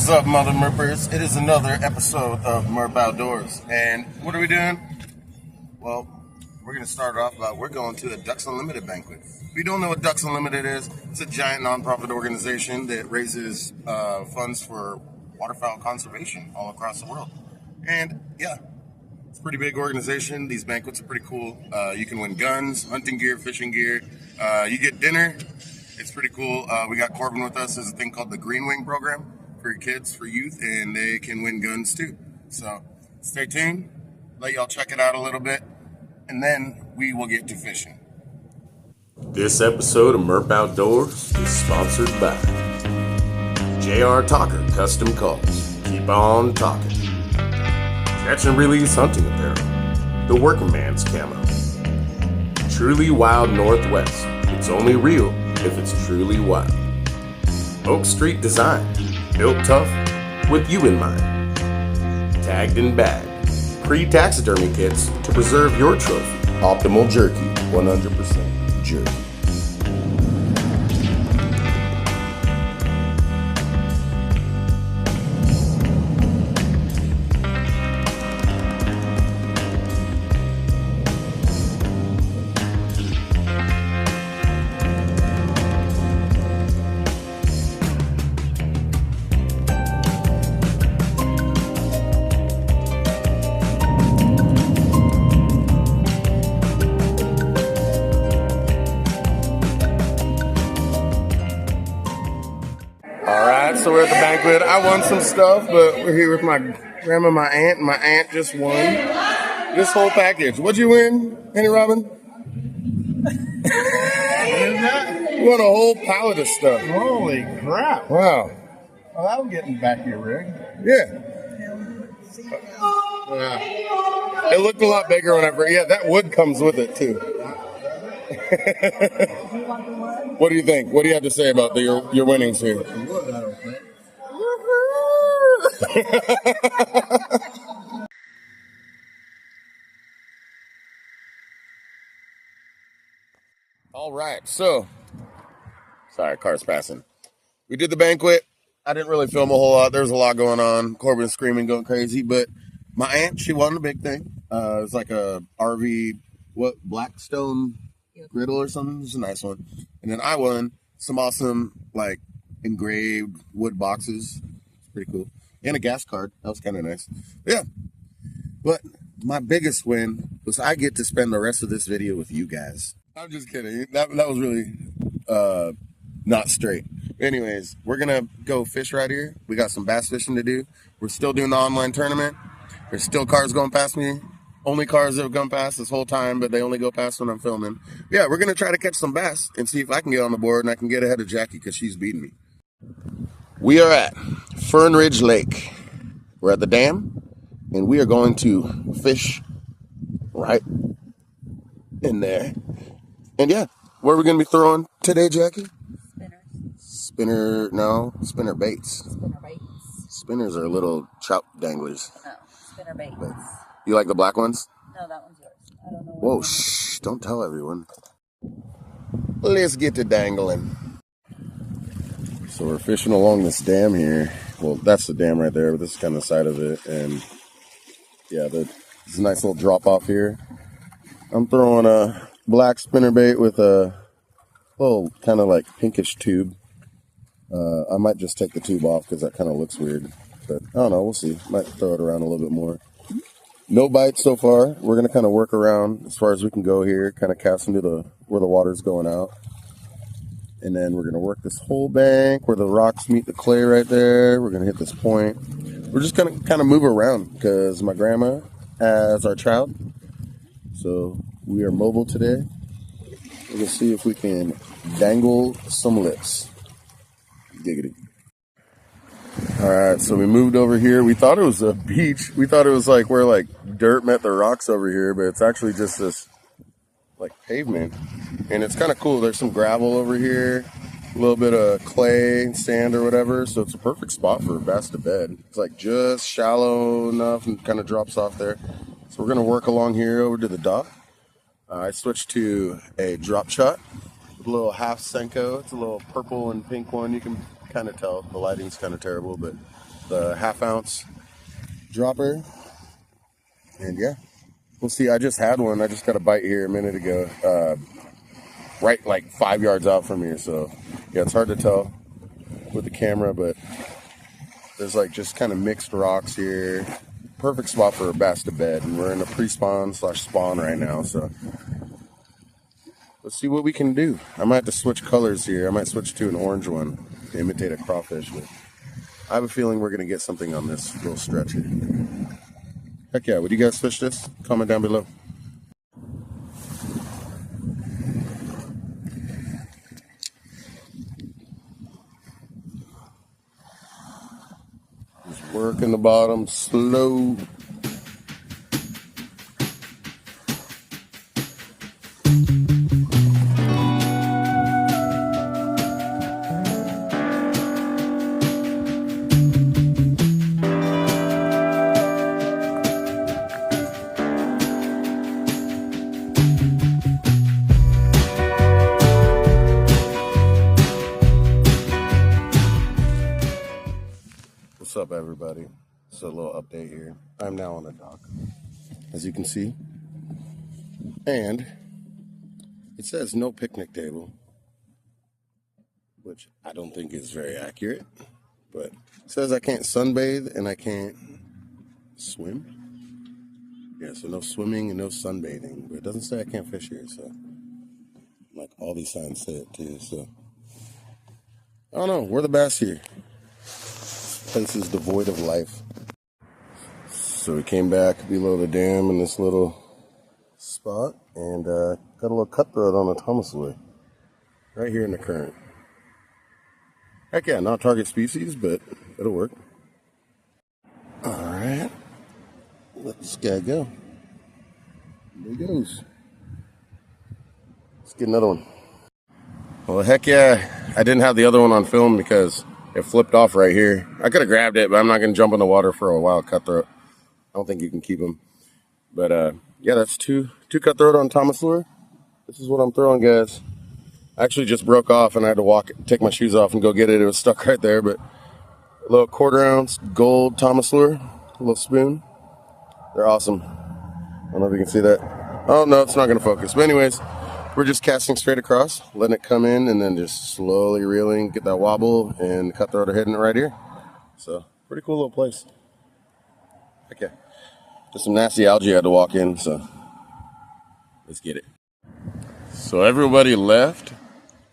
What is up, Mother Merpers? It is another episode of Merp Outdoors. And what are we doing? Well, we're going to start off by we're going to a Ducks Unlimited banquet. If you don't know what Ducks Unlimited is, it's a giant nonprofit organization that raises funds for waterfowl conservation all across the world. And yeah, it's a pretty big organization. These banquets are pretty cool. You can win guns, hunting gear, fishing gear. You get dinner. It's pretty cool. We got Corbin with us. There's a thing called the Green Wing program for your kids, for youth, and they can win guns too. So stay tuned. Let y'all check it out a little bit, and then we will get to fishing. This episode of Merp Outdoors is sponsored by J.R. Talker Custom Calls. Keep on talking. Catch and Release Hunting Apparel. The Working Man's Camo. Truly Wild Northwest. It's only real if it's truly wild. Oak Street Design. Built tough with you in mind. Tagged and bagged. Pre-taxidermy kits to preserve your trophy. Optimal Jerky. 100% jerky. So we're at the banquet. I won some stuff, but we're here with my grandma, my aunt, and my aunt just won this whole package. What'd you win, Henry Robin? You won a whole pallet of stuff. Holy crap. Wow. Well, that'll get in the back of your rig. Yeah. It looked a lot bigger whenever. Yeah, that wood comes with it too. What do you think? What do you have to say about your winnings here? All right, so sorry, car's passing. We did the banquet. I didn't really film a whole lot. There's a lot going on. Corbin's screaming, going crazy, but my aunt, she won the big thing. It's like a RV, Blackstone griddle or something. It's a nice one. And then I won some awesome, like, engraved wood boxes. Pretty cool. And a gas card. That was kind of nice. Yeah. But my biggest win was I get to spend the rest of this video with you guys. I'm just kidding. That was really not straight. Anyways, we're going to go fish right here. We got some bass fishing to do. We're still doing the online tournament. There's still cars going past me. Only cars that have gone past this whole time, but they only go past when I'm filming. Yeah, we're going to try to catch some bass and see if I can get on the board and I can get ahead of Jackie because she's beating me. We are at Fern Ridge Lake. We're at the dam, and we are going to fish right in there. And yeah, what are we going to be throwing today, Jackie? Spinner baits. Spinner baits. Spinners are little trout danglers. No, spinner baits. But you like the black ones? No, that one's yours. I don't know. Whoa, shh, don't tell everyone. Let's get to dangling. So we're fishing along this dam here. Well, that's the dam right there, but this is kind of the side of it. And yeah, there's a nice little drop off here. I'm throwing a black spinnerbait with a little kind of like pinkish tube. I might just take the tube off because that kind of looks weird. But I don't know, we'll see. Might throw it around a little bit more. No bites so far. We're going to kind of work around as far as we can go here, kind of cast into where the water's going out. And then we're going to work this whole bank where the rocks meet the clay right there. We're going to hit this point. We're just going to kind of move around because my grandma has our child. So we are mobile today. We're going to see if we can dangle some lips. Giggity. All right, so we moved over here. We thought it was a beach. We thought it was like where like dirt met the rocks over here, but it's actually just this like pavement. And it's kind of cool. There's some gravel over here, a little bit of clay, sand or whatever. So it's a perfect spot for bass to bed. It's like just shallow enough and kind of drops off there. So we're going to work along here over to the dock. I switched to a drop shot with a little half Senko. It's a little purple and pink one. You can kind of tell the lighting's kind of terrible, but the 1/2 ounce dropper. And yeah, we'll see. I just had one. I just got a bite here a minute ago, right like 5 yards out from here. So yeah, it's hard to tell with the camera, but there's like just kind of mixed rocks here. Perfect spot for a bass to bed. And we're in a pre-spawn / spawn right now. So let's see what we can do. I might have to switch colors here. I might switch to an orange one to imitate a crawfish. But I have a feeling we're going to get something on this little stretch here. Heck yeah, would you guys fish this? Comment down below. Just working the bottom slow. What's up, everybody? Just a little update here. I'm now on the dock, as you can see, and it says no picnic table, which I don't think is very accurate, but it says I can't sunbathe and I can't swim. Yeah, so no swimming and no sunbathing, but it doesn't say I can't fish here, so like all these signs say it too, so I don't know, we're the best here. Place is devoid of life. So we came back below the dam in this little spot and got a little cutthroat on the Thomasway right here in the current. Heck yeah, not target species, but it'll work. All right, let this guy go. There he goes. Let's get another one. Well, heck yeah, I didn't have the other one on film because it flipped off right here. I could have grabbed it, but I'm not going to jump in the water for a wild cutthroat. I don't think you can keep them. But yeah, that's two cutthroat on Thomas lure. This is what I'm throwing, guys. I actually just broke off and I had to take my shoes off and go get it. It was stuck right there, but a little 1/4 ounce gold Thomas lure, a little spoon. They're awesome. I don't know if you can see that. Oh, no, it's not going to focus. But anyways, we're just casting straight across, letting it come in, and then just slowly reeling, get that wobble, and cutthroat are hitting it right here. So, pretty cool little place. Heck yeah. Just some nasty algae I had to walk in, so let's get it. So everybody left.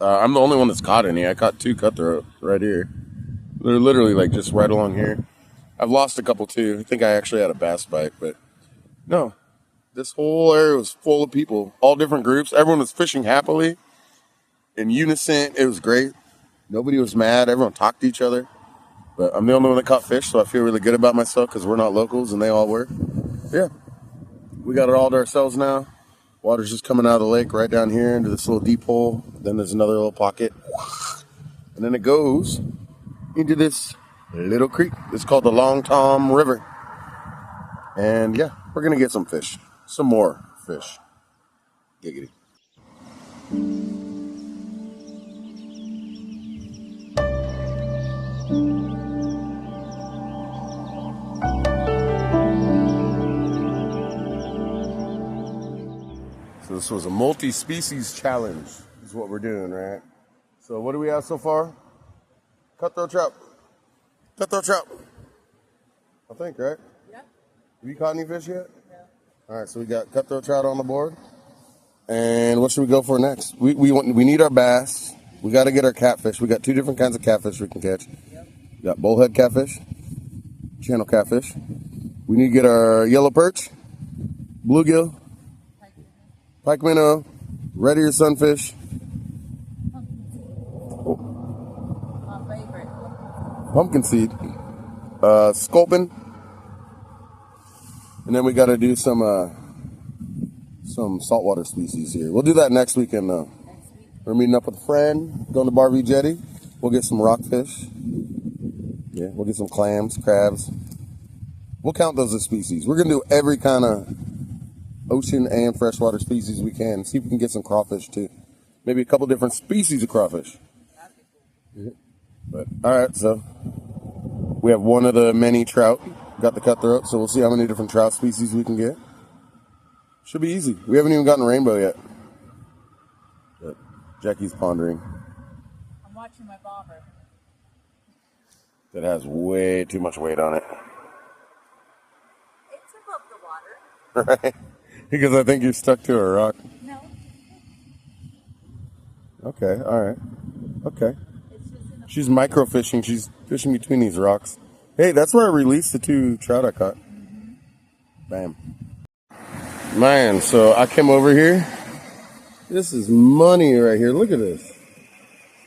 I'm the only one that's caught any. I caught 2 cutthroat right here. They're literally like just right along here. I've lost a couple too. I think I actually had a bass bite, but no. This whole area was full of people, all different groups. Everyone was fishing happily, in unison. It was great. Nobody was mad. Everyone talked to each other. But I'm the only one that caught fish, so I feel really good about myself because we're not locals and they all were. Yeah, we got it all to ourselves now. Water's just coming out of the lake right down here into this little deep hole. Then there's another little pocket. And then it goes into this little creek. It's called the Long Tom River. And yeah, we're going to get some fish. Some more fish. Giggity. So this was a multi-species challenge is what we're doing, right? So what do we have so far? Cutthroat trout. Cutthroat trout. I think, right? Yeah. Have you caught any fish yet? All right, so we got cutthroat trout on the board. And what should we go for next? We need our bass. We got to get our catfish. We got 2 different kinds of catfish we can catch. We got bullhead catfish, channel catfish. We need to get our yellow perch, bluegill, pike minnow, red ear sunfish. My favorite. Pumpkin seed, sculpin. And then we got to do some saltwater species here. We'll do that next weekend, though. We're meeting up with a friend, going to Barbie Jetty. We'll get some rockfish. Yeah, we'll get some clams, crabs. We'll count those as species. We're going to do every kind of ocean and freshwater species we can. See if we can get some crawfish, too. Maybe a couple different species of crawfish. Yeah. But, all right, so We have one of the many trout. Got the cutthroat, so we'll see how many different trout species we can get. Should be easy. We haven't even gotten rainbow yet. But Jackie's pondering. I'm watching my bobber. That has way too much weight on it. It's above the water. Right? Because I think you're stuck to a rock. No. Okay, alright. Okay. It's just in the She's microfishing. She's fishing between these rocks. Hey, that's where I released the 2 trout I caught. Bam. Man, so I came over here. This is money right here. Look at this.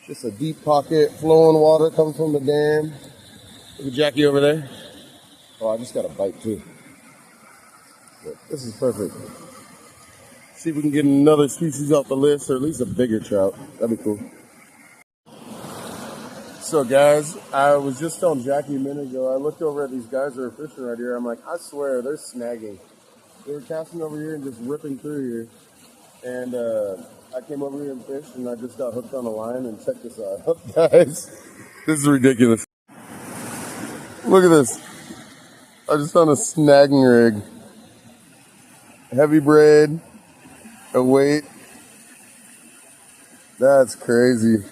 Just a deep pocket, flowing water comes from the dam. Look at Jackie over there. Oh, I just got a bite too. But this is perfect. See if we can get another species off the list, or at least a bigger trout. That'd be cool. So guys, I was just telling Jackie a minute ago, I looked over at these guys that are fishing right here. I'm like, I swear, they're snagging. They were casting over here and just ripping through here. And I came over here and fished, and I just got hooked on a line. And check this out, guys. This is ridiculous. Look at this. I just found a snagging rig. Heavy braid. A weight. That's crazy.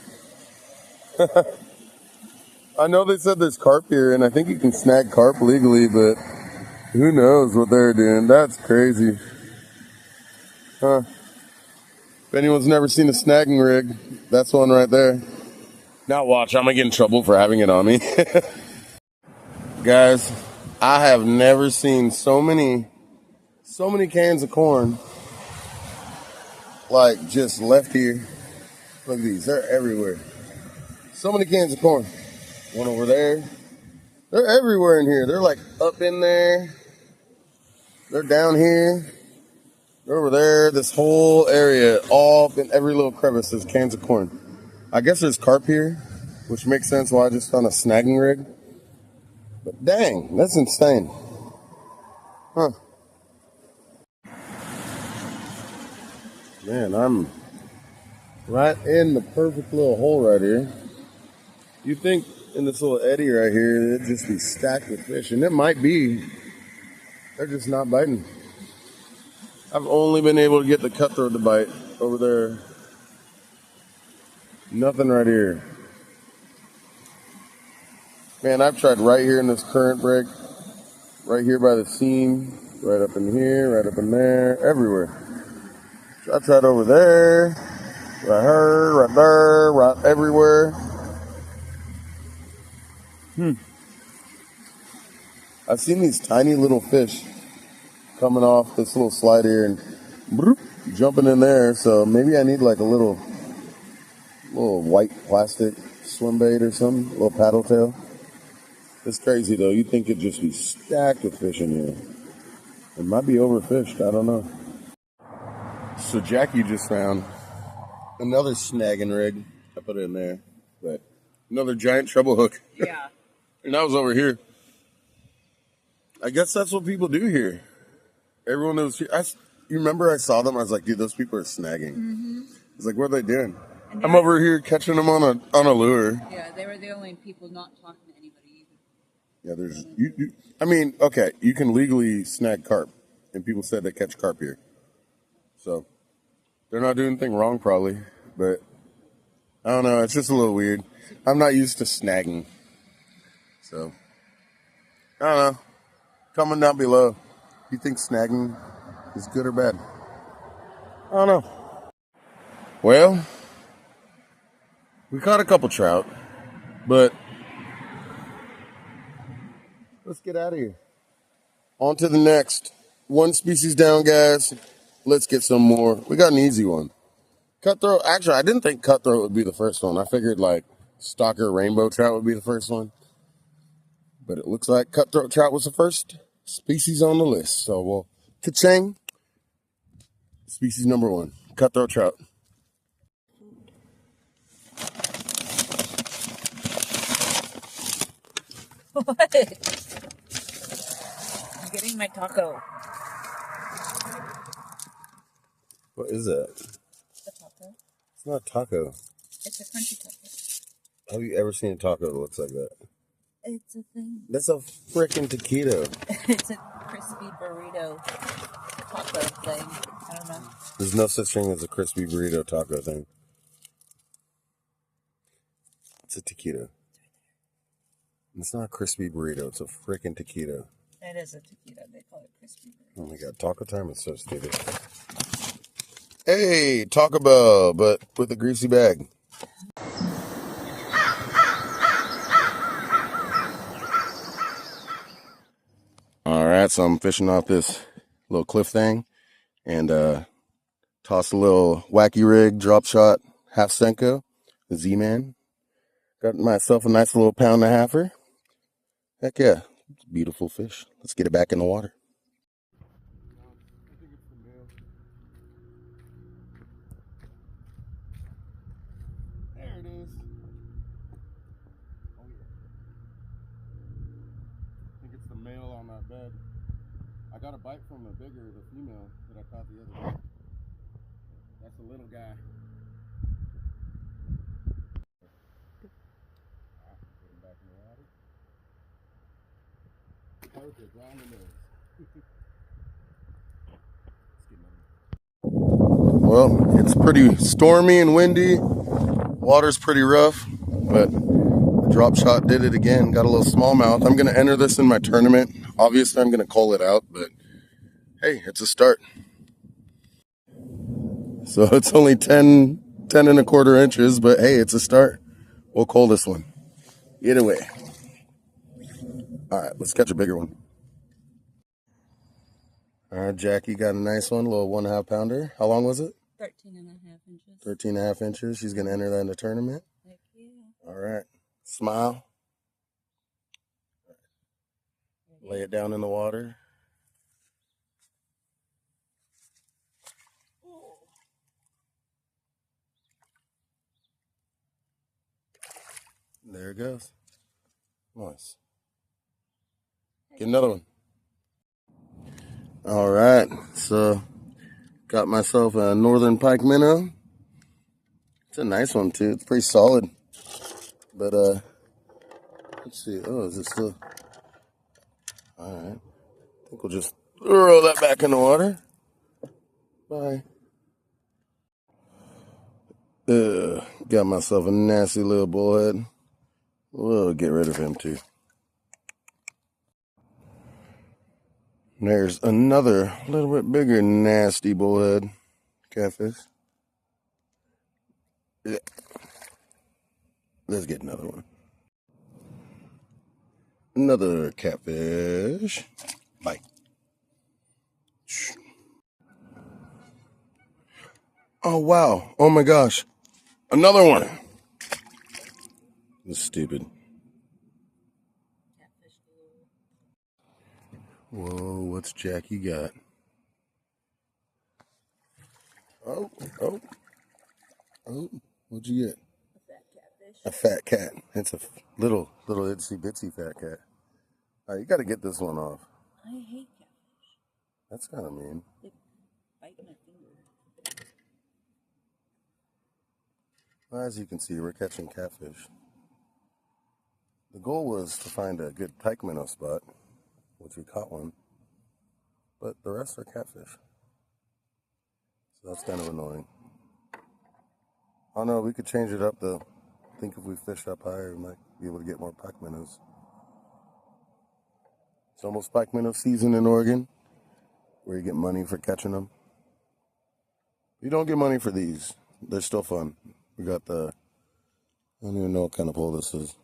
I know they said there's carp here, and I think you can snag carp legally, but who knows what they're doing. That's crazy. Huh. If anyone's never seen a snagging rig, that's one right there. Now watch, I'm gonna get in trouble for having it on me. Guys, I have never seen so many cans of corn like just left here. Look at these, they're everywhere. So many cans of corn. One over there. They're everywhere in here. They're like up in there. They're down here. They're over there. This whole area, all in every little crevice, there's cans of corn. I guess there's carp here, which makes sense why I just found a snagging rig. But dang, that's insane. Huh. Man, I'm right in the perfect little hole right here. You think in this little eddy right here, it'd just be stacked with fish, and it might be. They're just not biting. I've only been able to get the cutthroat to bite over there. Nothing right here. Man, I've tried right here in this current break, right here by the seam, right up in here, right up in there, everywhere. I tried over there, right here, right there, right everywhere. I've seen these tiny little fish coming off this little slide here and bloop, jumping in there. So maybe I need like a little white plastic swim bait or something, a little paddle tail. It's crazy though. You'd think it'd just be stacked with fish in here. It might be overfished. I don't know. So Jackie just found another snagging rig. I put it in there, but another giant treble hook. yeah. And I was over here. I guess that's what people do here. Everyone that was here. You remember I saw them? I was like, dude, those people are snagging. Mm-hmm. I was like, what are they doing? I'm over here catching them on a lure. Yeah, they were the only people not talking to anybody either. Yeah, there's I mean, okay, you can legally snag carp, and people said they catch carp here. So they're not doing anything wrong, probably. But I don't know. It's just a little weird. I'm not used to snagging. So I don't know. Comment down below. You think snagging is good or bad? I don't know. Well, we caught a couple trout, but let's get out of here. On to the next. One species down, guys. Let's get some more. We got an easy one. Cutthroat. Actually, I didn't think cutthroat would be the first one. I figured like stalker rainbow trout would be the first one. But it looks like cutthroat trout was the first species on the list. So we'll ka-ching. Species number 1, cutthroat trout. What? I'm getting my taco. What is that? A taco? It's not a taco. It's a crunchy taco. Have you ever seen a taco that looks like that? It's a thing. That's a freaking taquito. It's a crispy burrito taco thing. I don't know. There's no such thing as a crispy burrito taco thing. It's a taquito. It's not a crispy burrito. It's a freaking taquito. It is a taquito. They call it crispy burrito. Oh my god, taco time is so stupid. Hey, Taco Bell, but with a greasy bag. All right, so I'm fishing off this little cliff thing and tossed a little wacky rig drop shot half Senko, the Z-Man. Got myself a nice little pound and a halfer. Heck yeah, it's a beautiful fish. Let's get it back in the water. There it is. Oh yeah. I think it's the male on that bed. I got a bite from the female that I caught the other day. That's the little guy. Put him back in the water. Perfect, right in the nose. Well, it's pretty stormy and windy. Water's pretty rough, but the drop shot did it again. Got a little smallmouth. I'm going to enter this in my tournament. Obviously, I'm going to call it out, but hey, it's a start. So it's only 10 and a quarter inches, but hey, it's a start. We'll call this one. Either way. All right, let's catch a bigger one. All right, Jackie got a nice one, a little 1.5 pounder. How long was it? 13 and a half inches. 13 and a half inches. She's going to enter that in the tournament. Heck yeah. All right. Smile. Lay it down in the water. There it goes. Nice. Get another one. All right. So, got myself a northern pike minnow. It's a nice one too. It's pretty solid. But let's see. Oh, is it still? All right. I think we'll just throw that back in the water. Bye. Got myself a nasty little bullhead. We'll get rid of him too. There's another little bit bigger nasty bullhead catfish. Yeah. Let's get another one. Another catfish. Bye. Oh wow. Oh my gosh. Another one. This is stupid. Whoa, what's Jackie got? Oh. What'd you get? A fat catfish. A fat cat. It's a little itsy bitsy fat cat. All right, you got to get this one off. I hate catfish. That's kind of mean. They bite my finger. Well, as you can see, we're catching catfish. The goal was to find a good pike minnow spot, which we caught one, but the rest are catfish. So that's kind of annoying. Oh no, we could change it up though. I think if we fished up higher, we might be able to get more pike minnows. It's almost pike minnow season in Oregon, where you get money for catching them. You don't get money for these. They're still fun. We got the, I don't even know what kind of pole this is.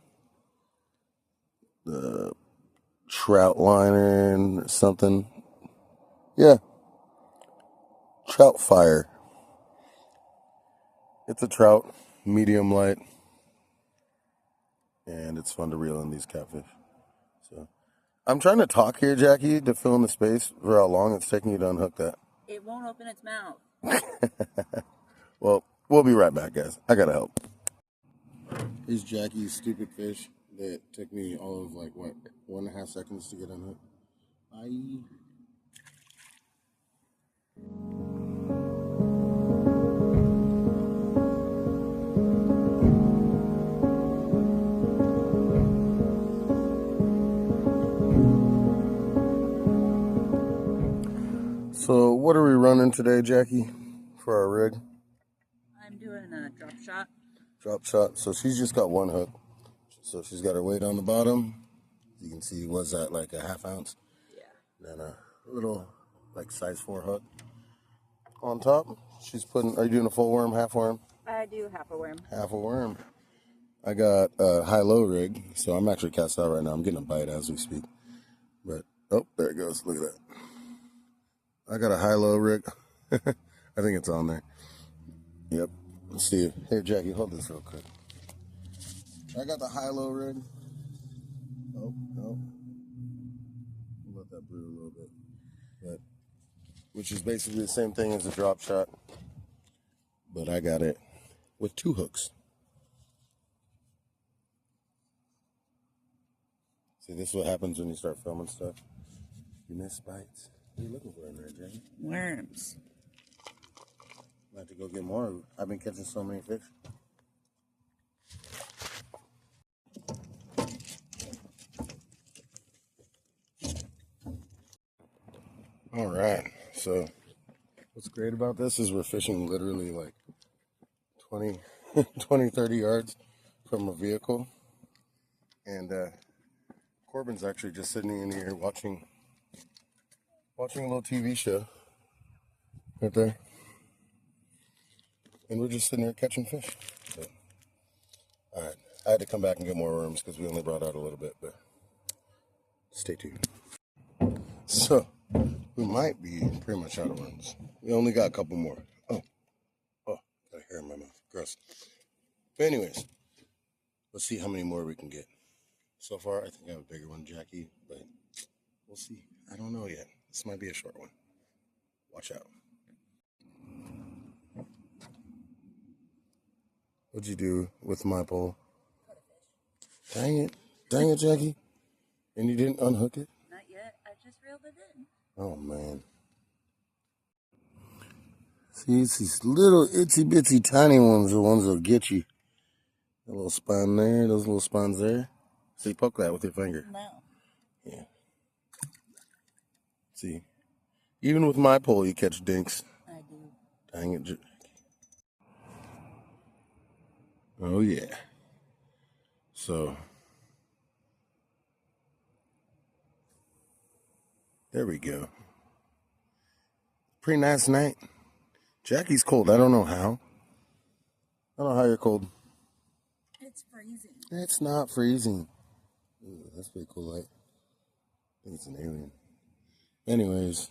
The trout liner and something. Yeah. Trout fire. It's a trout, medium light. And it's fun to reel in these catfish. So I'm trying to talk here, Jackie, to fill in the space for how long it's taking you to unhook that. It won't open its mouth. Well, we'll be right back, guys. I gotta help. Here's Jackie's stupid fish that took me all of 1.5 seconds to get unhooked. Bye. what are we running today, Jackie, for our rig? I'm doing a drop shot. Drop shot. So she's just got one hook. So she's got her weight on the bottom. You can see, was that like a 1/2 ounce? Yeah. And a little like size 4 hook on top. She's putting, are you doing a full worm, half worm? I do half a worm. Half a worm. I got a high-low rig, so I'm actually cast out right now. I'm getting a bite as we speak. But, oh, there it goes. Look at that. I got a high-low rig. I think it's on there. Yep. Let's see. Here, Jackie, hold this real quick. I got the high-low rig. Oh, no. Let that brew a little bit. But, which is basically the same thing as a drop shot. But I got it with 2 hooks. See, this is what happens when you start filming stuff. You miss bites. What are you looking for in there, Jackie? Worms. I have to go get more. I've been catching so many fish. All right. So what's great about this is we're fishing literally like 20, 30 yards from a vehicle. And Corbin's actually just sitting in here watching a little TV show right there. And we're just sitting there catching fish. So, all right. I had to come back and get more worms because we only brought out a little bit, but stay tuned. So, we might be pretty much out of worms. We only got a couple more. Oh, got a hair in my mouth. Gross. But anyways, let's see how many more we can get. So far, I think I have a bigger one, Jackie, but we'll see. I don't know yet. This might be a short one. Watch out. What'd you do with my pole? Dang it. Dang it, Jackie. And you didn't unhook it? Not yet. I just reeled it in. Oh, man. See, it's these little itsy-bitsy tiny ones, the ones that'll get you. A little spine there, those little spines there. See, poke that with your finger. No. Yeah. See, even with my pole, you catch dinks. I do. Dang it, Jackie. Oh, yeah. So, there we go. Pretty nice night. Jackie's cold. I don't know how. I don't know how you're cold. It's freezing. It's not freezing. Ooh, that's pretty cool light. I think it's an alien. Anyways,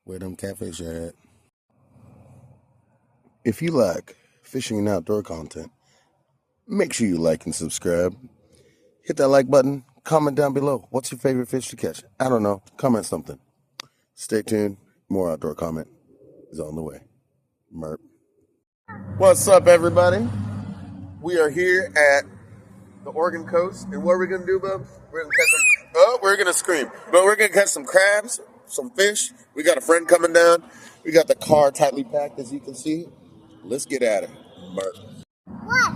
where them catfish are at. If you like fishing and outdoor content, make sure you like and subscribe. Hit that like button. Comment down below. What's your favorite fish to catch? I don't know. Comment something. Stay tuned. More outdoor comment is on the way. Merp. What's up, everybody? We are here at the Oregon coast. And what are we going to do, bub? We're going to catch some... Oh, we're going to scream. But we're going to catch some crabs, some fish. We got a friend coming down. We got the car tightly packed, as you can see. Let's get at it. Merp. What?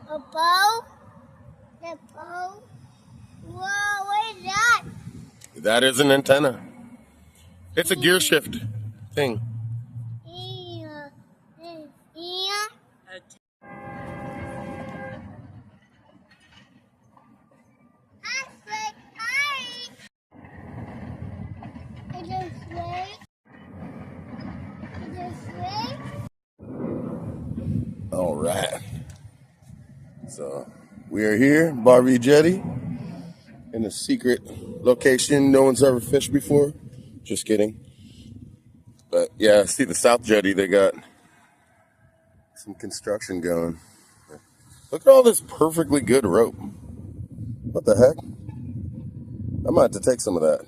A bow? The bow? Whoa, what is that? That is an antenna. It's a gear shift thing. Yeah. All right. So we are here, Barbie Jetty, in a secret location no one's ever fished before. Just kidding. But yeah, see the South Jetty, they got some construction going. Look at all this perfectly good rope. What the heck? I might have to take some of that.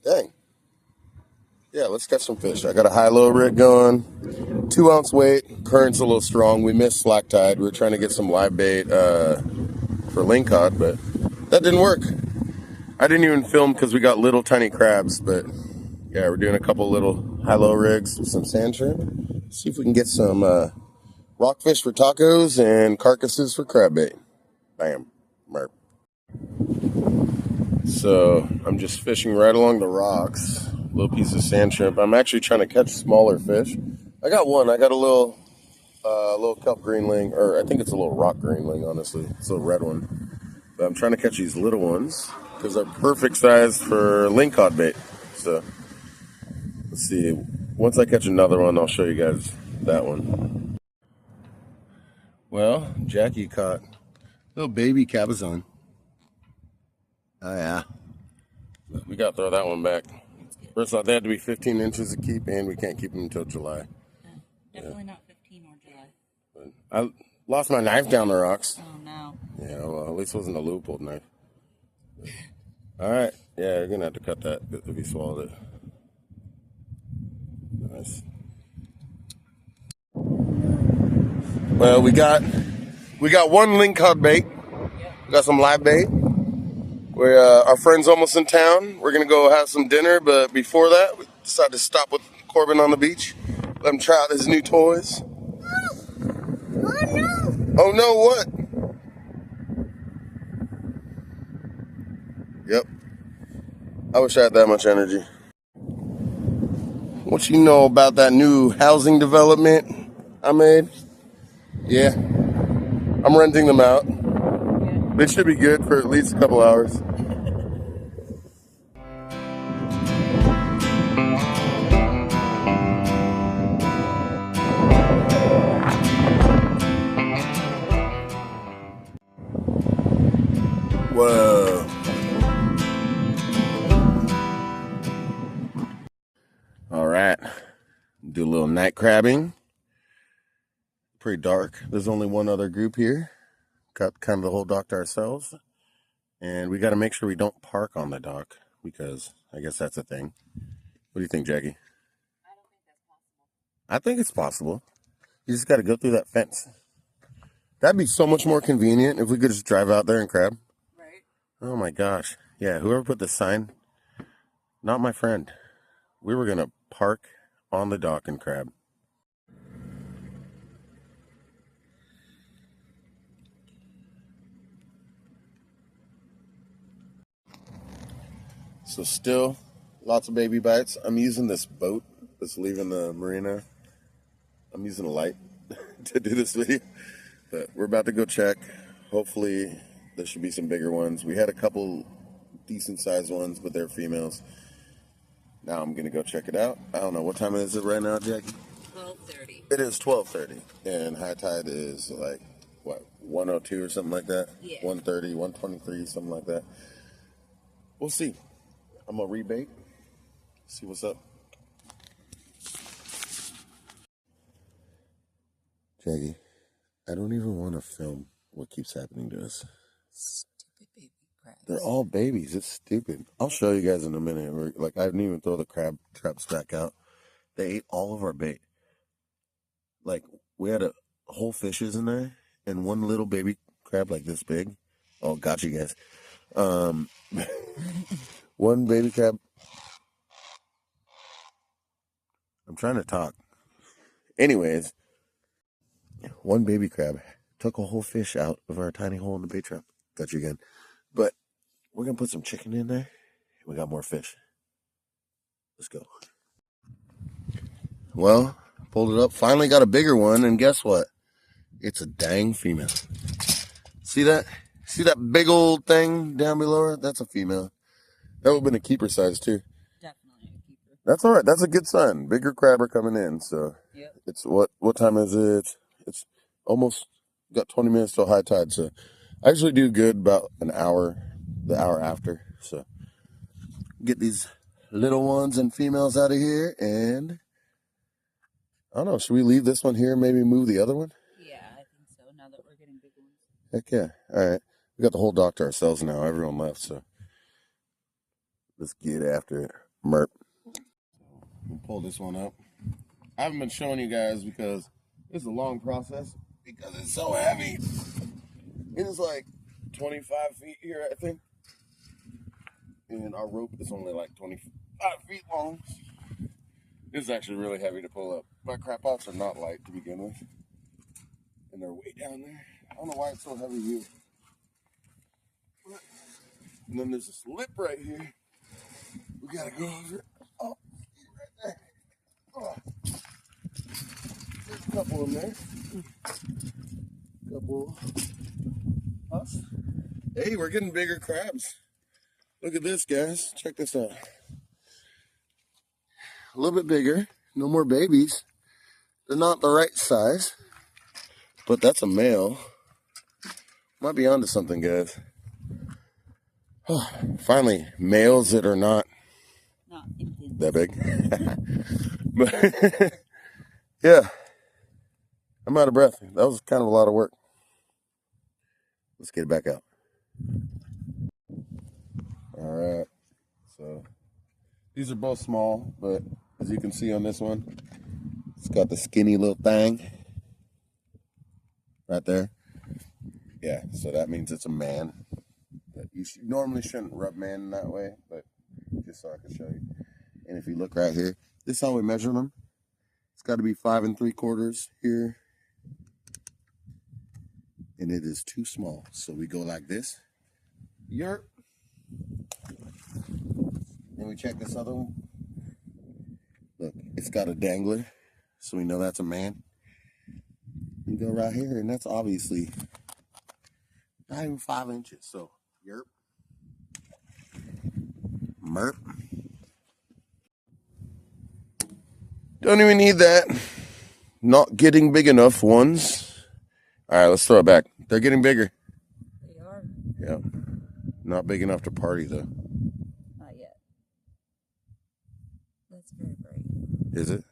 Dang. Yeah, let's catch some fish. I got a high-low rig going. 2 ounce weight. Current's a little strong. We missed slack tide. We were trying to get some live bait for lingcod, but that didn't work. I didn't even film because we got little tiny crabs, but yeah, we're doing a couple little high-low rigs with some sand shrimp. See if we can get some rockfish for tacos and carcasses for crab bait. Bam. Merp. So I'm just fishing right along the rocks. little piece of sand shrimp. I'm actually trying to catch smaller fish. I got one. I got a little cup greenling, or I think it's a little rock greenling, honestly. It's a little red one. But I'm trying to catch these little ones because they're perfect size for lingcod bait. So let's see. Once I catch another one, I'll show you guys that one. Well, Jackie caught little baby cabezon. Oh yeah. We got to throw that one back. First off, they had to be 15 inches to keep, and we can't keep them until July. Definitely not 15 or July. But I lost my knife down the rocks. Oh no. Yeah, well, at least it wasn't a Leupold knife. All right. Yeah, you're going to have to cut that if you swallowed it. Nice. Well, we got one lingcod bait. We got some live bait. Our friend's almost in town. We're gonna go have some dinner, but before that, we decided to stop with Corbin on the beach. Let him try out his new toys. Oh no! Oh no! What? Yep. I wish I had that much energy. What you know about that new housing development I made? Yeah. I'm renting them out. They should be good for at least a couple hours. Whoa. All right. Do a little night crabbing. Pretty dark. There's only one other group here. Got kind of the whole dock to ourselves. And we got to make sure we don't park on the dock because I guess that's a thing. What do you think, Jackie? I don't think that's possible. I think it's possible. You just got to go through that fence. That'd be so much more convenient if we could just drive out there and crab. Right? Oh my gosh. Yeah, whoever put the sign, not my friend. We were going to park on the dock and crab. So still, lots of baby bites. I'm using this boat that's leaving the marina. I'm using a light to do this video. But we're about to go check. Hopefully, there should be some bigger ones. We had a couple decent-sized ones, but they're females. Now I'm going to go check it out. I don't know. What time is it right now, Jackie? 12:30. It is 12:30. And high tide is like, what, 102 or something like that? Yeah. 130, 123, something like that. We'll see. I'm going to rebait. See what's up. Jackie, I don't even want to film what keeps happening to us. Stupid baby crabs. They're all babies. It's stupid. I'll show you guys in a minute. Like, I didn't even throw the crab traps back out. They ate all of our bait. Like, we had whole fishes in there and one little baby crab like this big. Oh, got you guys. One baby crab. I'm trying to talk. Anyways, one baby crab took a whole fish out of our tiny hole in the bait trap. Got you again. But we're going to put some chicken in there. We got more fish. Let's go. Well, pulled it up. Finally got a bigger one. And guess what? It's a dang female. See that? See that big old thing down below her? That's a female. That would have been a keeper size too. Definitely a keeper. That's all right. That's a good sign. Bigger crab are coming in. So Yep. it's what time is it? It's almost got 20 minutes till high tide. So I usually do good about an hour, the hour after. So get these little ones and females out of here. And I don't know. Should we leave this one here and maybe move the other one? Yeah, I think so. Now that we're getting big ones. Heck yeah. All right. We got the whole dock to ourselves now. Everyone left. So let's get after it. Merp. We'll pull this one up. I haven't been showing you guys because it's a long process because it's so heavy. It is like 25 feet here, I think. And our rope is only like 25 feet long. This is actually really heavy to pull up. My crap pots are not light to begin with. And they're way down there. I don't know why it's so heavy here. And then there's this lip right here. We gotta go over it. Oh, couple in there. Couple. Us. Hey, we're getting bigger crabs. Look at this, guys. Check this out. A little bit bigger. No more babies. They're not the right size. But that's a male. Might be onto something, guys. Oh, finally, males that are not that big. But yeah, I'm out of breath. That was kind of a lot of work. Let's get it back out. All right. So these are both small, but as you can see on this one, it's got the skinny little thing right there. Yeah, so that means it's a man. But you normally shouldn't rub man in that way, but just so I can show you. And if you look right here, this is how we measure them. It's got to be 5 3/4 here. And it is too small. So we go like this. Yerp. Then we check this other one. Look, it's got a dangler. So we know that's a man. You go right here, and that's obviously not even 5 inches. So, yerp. Merp. Don't even need that. Not getting big enough ones. All right, let's throw it back. They're getting bigger. They are. Yeah. Not big enough to party, though. Not yet. That's very bright. Is it?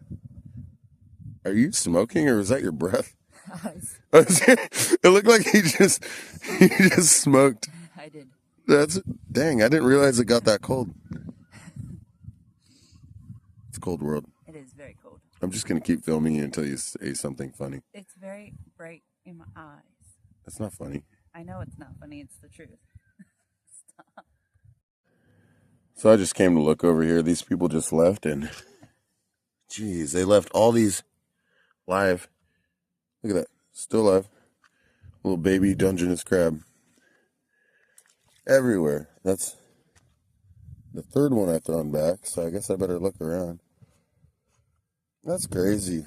Are you smoking, or is that your breath? Eyes. It looked like he just smoked. I did. Dang, I didn't realize it got that cold. It's a cold world. It is very cold. I'm just going to keep filming you until you say something funny. It's very bright in my eyes. That's not funny. I know it's not funny. It's the truth. Stop. So I just came to look over here. These people just left, and geez, they left all these live. Look at that. Still alive. Little baby Dungeness crab. Everywhere. That's the third one I've thrown back, so I guess I better look around. That's crazy.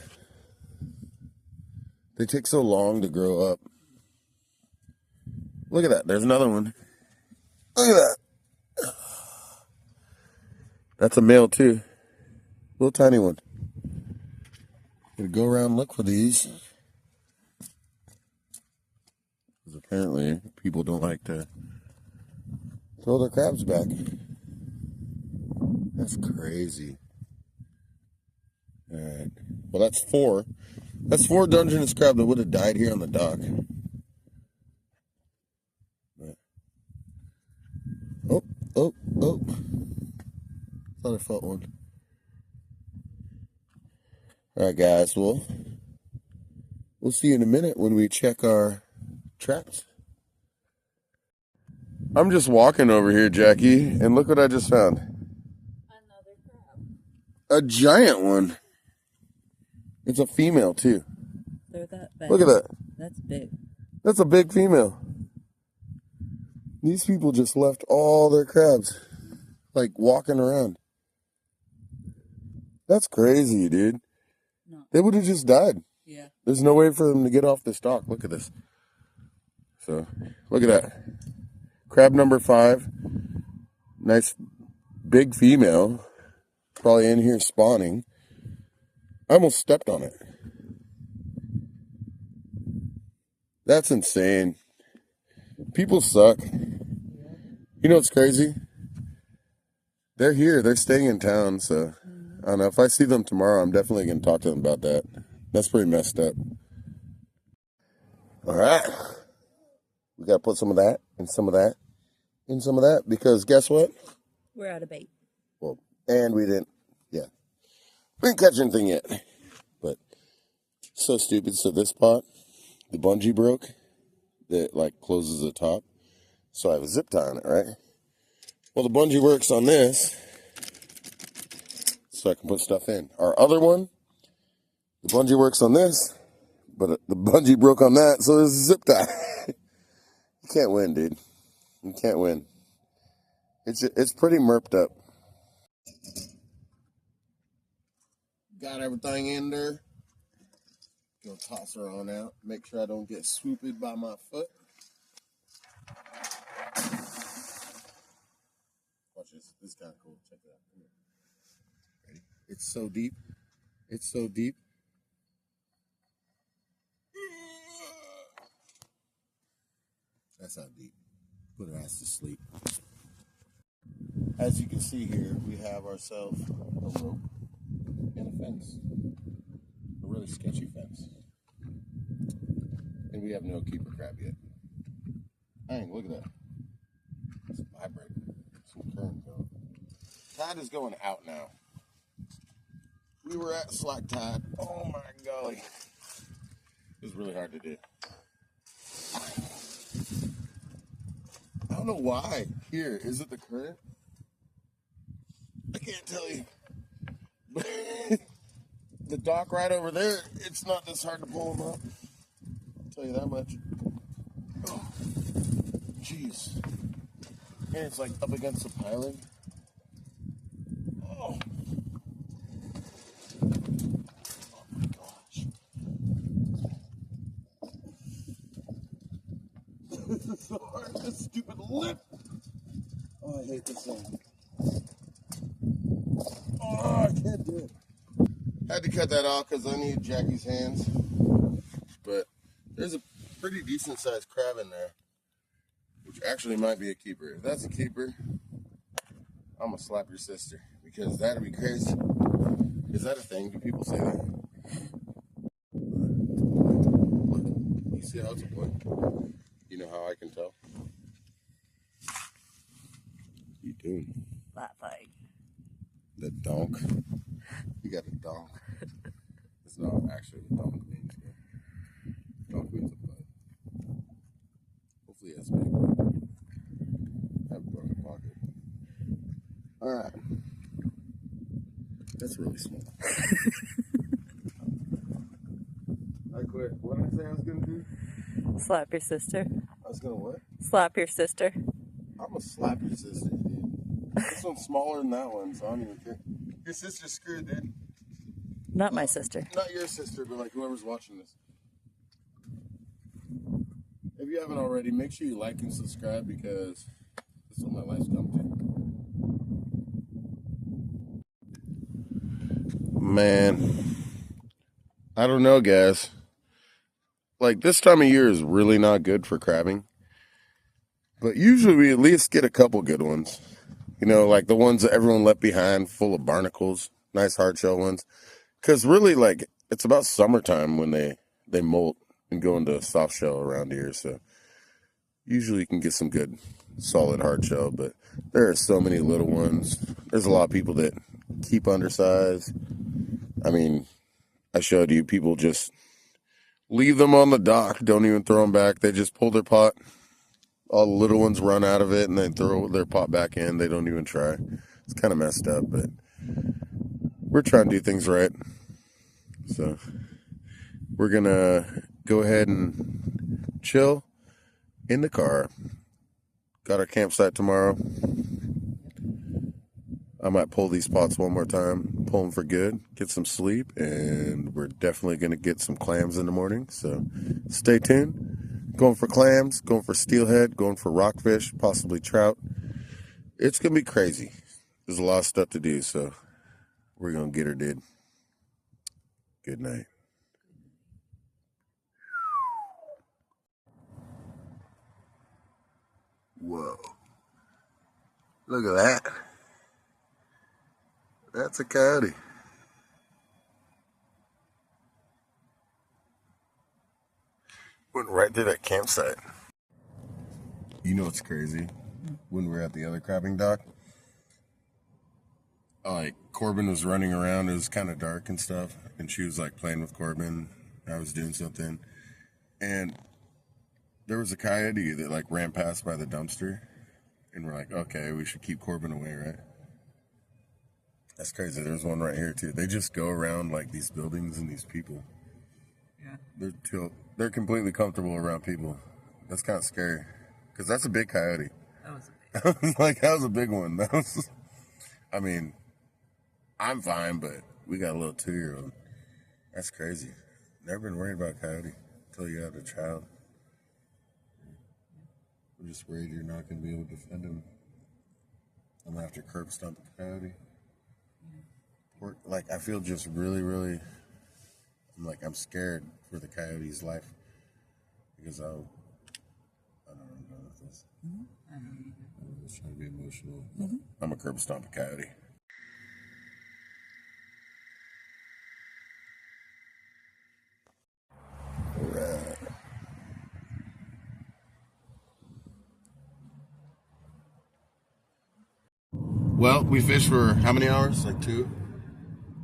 They take so long to grow up. Look at that. There's another one. Look at that. That's a male too. Little tiny one. Gonna go around and look for these. Because apparently people don't like to throw their crabs back. That's crazy. Alright. Well, that's 4. That's 4 Dungeness crab that would have died here on the dock. But, oh. Thought I felt one. Alright, guys. Well, we'll see you in a minute when we check our traps. I'm just walking over here, Jackie, and look what I just found. Another crab. A giant one. It's a female, too. They're that big. Look at that. That's big. That's a big female. These people just left all their crabs, like, walking around. That's crazy, dude. No. They would have just died. Yeah. There's no way for them to get off the stalk. Look at this. So, look at that. Crab number 5. Nice big female. Probably in here spawning. I almost stepped on it. That's insane. People suck. You know what's crazy? They're here. They're staying in town, so I don't know. If I see them tomorrow, I'm definitely going to talk to them about that. That's pretty messed up. All right. We got to put some of that and some of that and some of that, because guess what? We're out of bait. Well, and we didn't catch anything yet. But so stupid. So this pot, the bungee broke that like closes the top. So I have a zip tie on it, right? Well, the bungee works on this, so I can put stuff in. Our other one, the bungee works on this, but the bungee broke on that, so there's a zip tie. You can't win, dude. You can't win. It's pretty merped up. Got everything in there. Go toss her on out. Make sure I don't get swooped by my foot. Watch this. This is kind of cool. Check it out. Come here. Ready? It's so deep. It's so deep. That's how deep. Put her ass to sleep. As you can see here, we have ourselves a rope and a fence. A really sketchy fence. And we have no keeper crab yet. Dang, look at that. It's vibrating. Some current going. Tide is going out now. We were at slack tide. Oh my golly. It was really hard to do. I don't know why. Here, is it the current? I can't tell you. But the dock right over there, it's not this hard to pull them up. I'll tell you that much. Oh, jeez. And it's like up against the piling. Oh. Oh my gosh. This is so hard. This stupid lip. Oh, I hate this thing. Oh, I can't do it. Had to cut that off because I need Jackie's hands. But there's a pretty decent sized crab in there, which actually might be a keeper. If that's a keeper, I'm gonna slap your sister because that'd be crazy. Is that a thing? Do people say that? Look, you see how it's a boy? You know how I can tell? What you doing? Flat fight. The donk. You got a donk. It's not actually what donk means, but donk means a butt. Hopefully that's big. I have a broken pocket. Alright. That's really small. I quit. What did I say I was gonna do? Slap your sister. I was gonna what? Slap your sister. I'm gonna slap your sister, dude. This one's smaller than that one, so I don't even care. Your sister's screwed, dude. Not my sister. Not your sister, but like whoever's watching this. If you haven't already, make sure you like and subscribe because this is what my life's come to. Man, I don't know, guys. Like this time of year is really not good for crabbing. But usually we at least get a couple good ones. You know, like the ones that everyone left behind, full of barnacles, nice hard shell ones. Because really, like, it's about summertime when they molt and go into soft shell around here. So usually you can get some good, solid hard shell. But there are so many little ones. There's a lot of people that keep undersized. I mean, I showed you people just leave them on the dock, don't even throw them back. They just pull their pot. All the little ones run out of it and they throw their pot back in. They don't even try. It's kind of messed up, but we're trying to do things right. So we're going to go ahead and chill in the car. Got our campsite tomorrow. I might pull these pots one more time, pull them for good, get some sleep, and we're definitely going to get some clams in the morning. So stay tuned. Going for clams, going for steelhead, going for rockfish, possibly trout. It's going to be crazy. There's a lot of stuff to do, so we're going to get her, dude. Good night. Whoa. Look at that. That's a coyote. Went right to that campsite. You know what's crazy? When we were at the other crabbing dock, like Corbin was running around. It was kind of dark and stuff, and she was like playing with Corbin. I was doing something, and there was a coyote that like ran past by the dumpster, and we're like, okay, we should keep Corbin away, right? That's crazy. There's one right here too. They just go around like these buildings and these people. Yeah. They're completely comfortable around people. That's kind of scary because that's a big coyote. That was a big Like that was a big one. That was. I mean, I'm fine, but we got a little 2-year-old. That's crazy. Never been worried about coyote until you have a child. I'm just worried you're not going to be able to defend him. I'm going to have to curb stomp a coyote. Like, I feel just really, I'm scared for the coyote's life. Because I don't know with this. I'm just trying to be emotional. I'm a curb stomp a coyote. Alright. Well, we fished for how many hours? Like 2,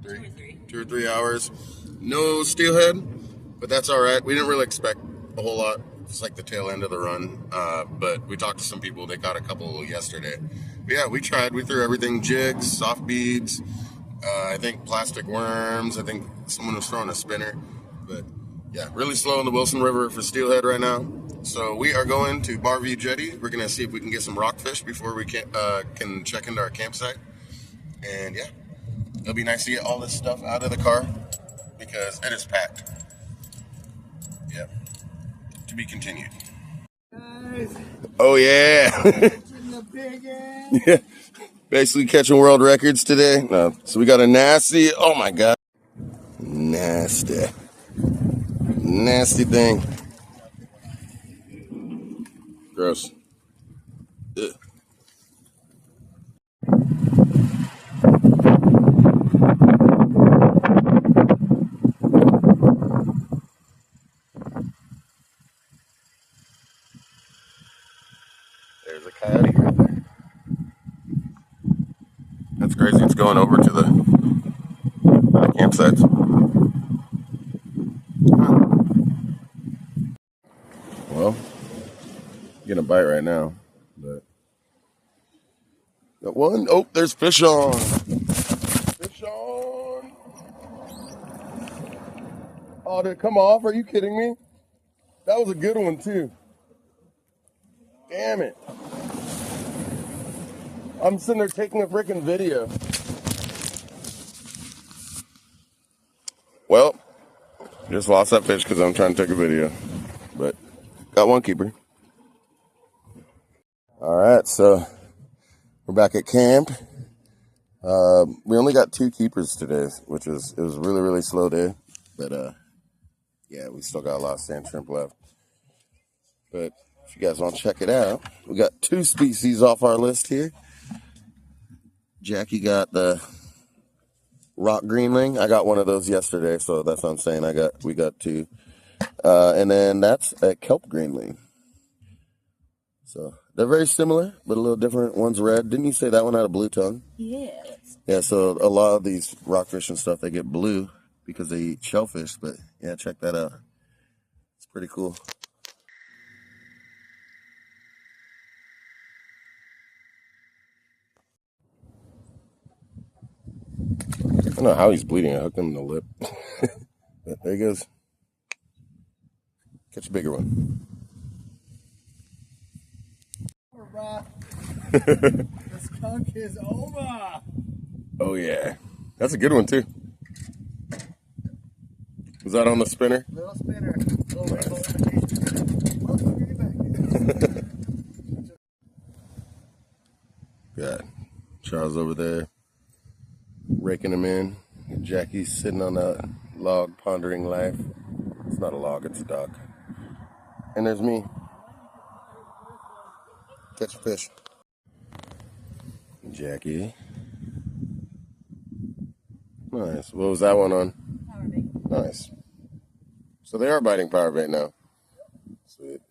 3? 2 or 3 hours. No steelhead, but that's all right. We didn't really expect a whole lot. It's like the tail end of the run. But we talked to some people. They caught a couple yesterday. But yeah, we tried. We threw everything: jigs, soft beads, I think plastic worms. I think someone was throwing a spinner. But yeah, really slow in the Wilson River for steelhead right now. So we are going to Barview Jetty. We're going to see if we can get some rockfish before we can check into our campsite. And yeah, it'll be nice to get all this stuff out of the car because it is packed. Yeah, to be continued. Guys, Oh yeah. catching the big end. Yeah. Basically catching world records today. No. So we got a nasty, oh my God. Nasty thing. Gross. Ugh. There's a coyote right there. That's crazy. It's going over to the campsites. Well, getting a bite right now, but got one. Oh, there's fish on. Fish on. Oh, did it come off? Are you kidding me? That was a good one too. Damn it. I'm sitting there taking a freaking video. Well, just lost that fish because I'm trying to take a video. But got one keeper. All right, so we're back at camp. We only got 2 keepers today, it was a really slow day. But yeah, we still got a lot of sand shrimp left. But if you guys want to check it out, we got 2 species off our list here. Jackie got the rock greenling. I got one of those yesterday, so that's what I'm saying. We got 2. And then that's a kelp greenling. So they're very similar, but a little different. One's red. Didn't you say that one had a blue tongue? Yes. Yeah, so a lot of these rockfish and stuff, they get blue because they eat shellfish. But yeah, check that out. It's pretty cool. I don't know how he's bleeding. I hooked him in the lip. But there he goes. Catch a bigger one. The skunk is over. Oh, yeah. That's a good one, too. Was that on the spinner? Little spinner. Little rainbow imitation. Oh, look at your back. Got Charles over there raking them in. Jackie's sitting on that log pondering life. It's not a log, it's a dock. And there's me. Catch a fish. Jackie. Nice. What was that one on? Power bait. Nice. So they are biting power bait now. Sweet.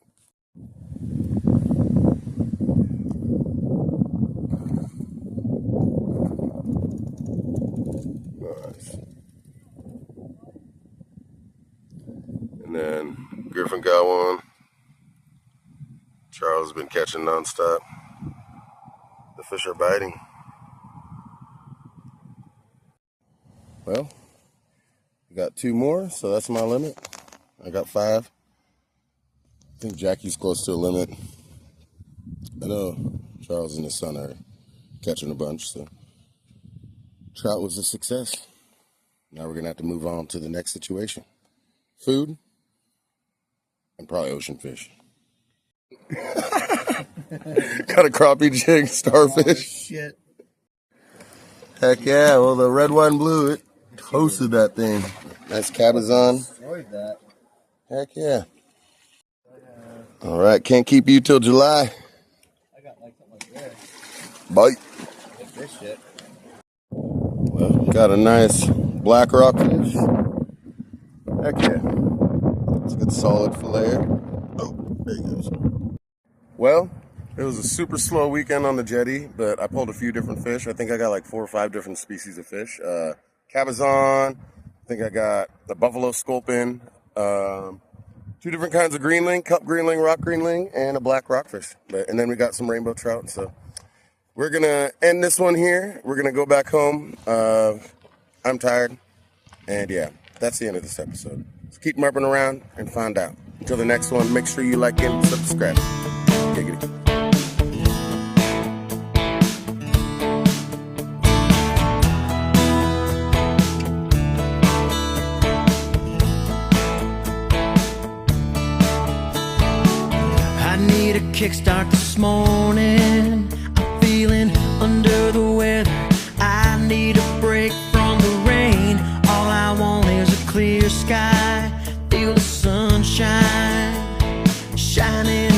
Nice. And then Griffin got one. Charles has been catching nonstop. The fish are biting. Well, we got 2 more, so that's my limit. I got 5. I think Jackie's close to a limit. I know Charles and his son are catching a bunch, so trout was a success. Now we're gonna have to move on to the next situation. food, and probably ocean fish. Got a crappie jig, starfish. Shit. Heck yeah, well, the red, white, and blue, it hosted that thing. Nice cabezon. Destroyed that. Heck yeah. All right, can't keep you till July. I got like something like this. Bite. Like this shit. Well, got a nice black rockfish. Heck yeah. It's a good solid fillet. Oh, there he goes. Well, it was a super slow weekend on the jetty, but I pulled a few different fish. I think I got like 4 or 5 different species of fish. Cabezon, I think I got the buffalo sculpin, 2 different kinds of greenling, cup greenling, rock greenling, and a black rockfish. And then we got some rainbow trout. So we're going to end this one here. We're going to go back home. I'm tired. And yeah, that's the end of this episode. So keep merping around and find out. Until the next one, make sure you like and subscribe. Giggity. I need a kickstart this morning. I'm feeling under the weather. I need a break from the rain. All I want is a clear sky. Feel the sunshine shining